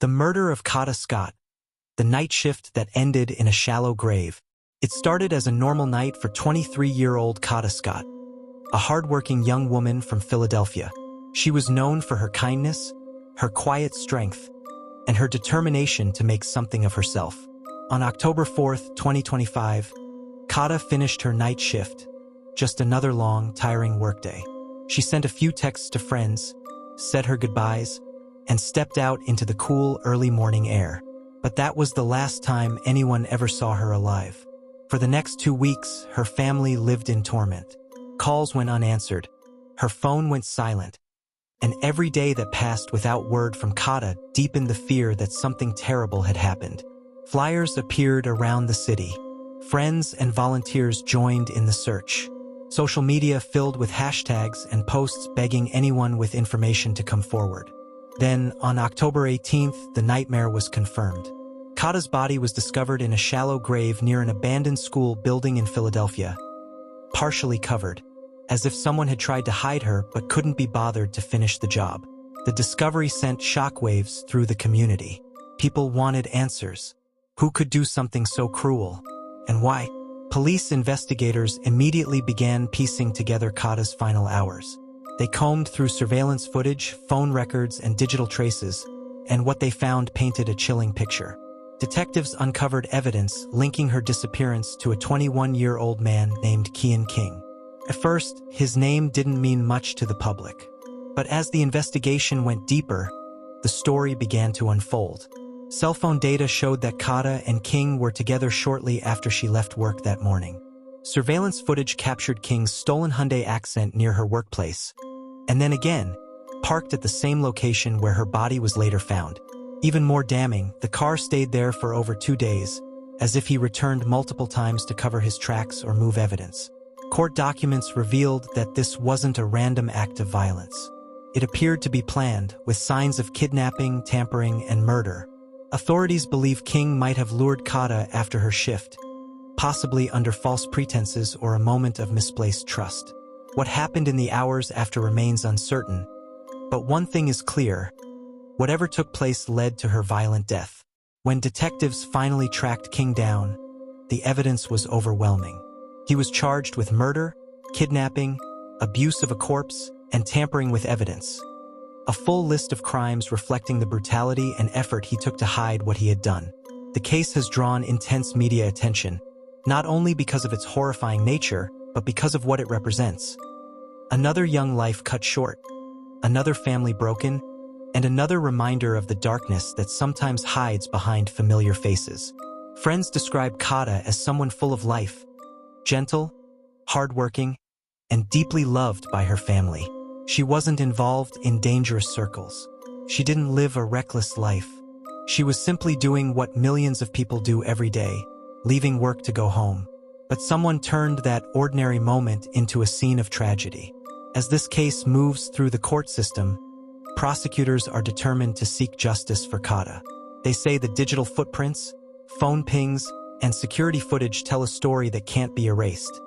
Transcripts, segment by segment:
The murder of Kada Scott, the night shift that ended in a shallow grave. It started as a normal night for 23-year-old Kada Scott, a hardworking young woman from Philadelphia. She was known for her kindness, her quiet strength, and her determination to make something of herself. On October 4th, 2025, Kada finished her night shift, just another long, tiring workday. She sent a few texts to friends, said her goodbyes, and stepped out into the cool, early morning air. But that was the last time anyone ever saw her alive. For the next 2 weeks, her family lived in torment. Calls went unanswered, her phone went silent, and every day that passed without word from Kada deepened the fear that something terrible had happened. Flyers appeared around the city. Friends and volunteers joined in the search. Social media filled with hashtags and posts begging anyone with information to come forward. Then, on October 18th, the nightmare was confirmed. Kada's body was discovered in a shallow grave near an abandoned school building in Philadelphia, partially covered, as if someone had tried to hide her but couldn't be bothered to finish the job. The discovery sent shockwaves through the community. People wanted answers. Who could do something so cruel? And why? Police investigators immediately began piecing together Kada's final hours. They combed through surveillance footage, phone records, and digital traces, and what they found painted a chilling picture. Detectives uncovered evidence linking her disappearance to a 21-year-old man named Keon King. At first, his name didn't mean much to the public. But as the investigation went deeper, the story began to unfold. Cell phone data showed that Kada and King were together shortly after she left work that morning. Surveillance footage captured King's stolen Hyundai Accent near her workplace, and then again, parked at the same location where her body was later found. Even more damning, the car stayed there for over 2 days, as if he returned multiple times to cover his tracks or move evidence. Court documents revealed that this wasn't a random act of violence. It appeared to be planned, with signs of kidnapping, tampering, and murder. Authorities believe King might have lured Kada after her shift, possibly under false pretenses or a moment of misplaced trust. What happened in the hours after remains uncertain, but one thing is clear: whatever took place led to her violent death. When detectives finally tracked King down, the evidence was overwhelming. He was charged with murder, kidnapping, abuse of a corpse, and tampering with evidence. A full list of crimes reflecting the brutality and effort he took to hide what he had done. The case has drawn intense media attention, not only because of its horrifying nature, but because of what it represents. Another young life cut short, another family broken, and another reminder of the darkness that sometimes hides behind familiar faces. Friends describe Kada as someone full of life, gentle, hardworking, and deeply loved by her family. She wasn't involved in dangerous circles. She didn't live a reckless life. She was simply doing what millions of people do every day, leaving work to go home. But someone turned that ordinary moment into a scene of tragedy. As this case moves through the court system, prosecutors are determined to seek justice for Kada. They say the digital footprints, phone pings, and security footage tell a story that can't be erased,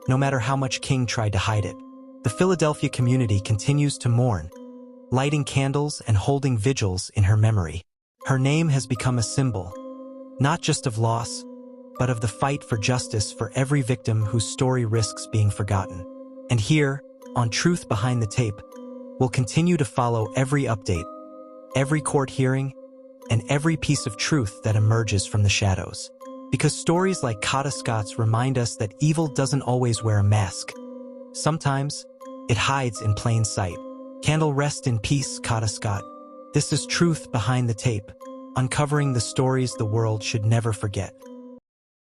no matter how much King tried to hide it. The Philadelphia community continues to mourn, lighting candles and holding vigils in her memory. Her name has become a symbol, not just of loss, but of the fight for justice for every victim whose story risks being forgotten. And here, on Truth Behind the Tape, we'll continue to follow every update, every court hearing, and every piece of truth that emerges from the shadows. Because stories like Kada Scott's remind us that evil doesn't always wear a mask. Sometimes, it hides in plain sight. Candle rest in peace, Kada Scott. This is Truth Behind the Tape, uncovering the stories the world should never forget.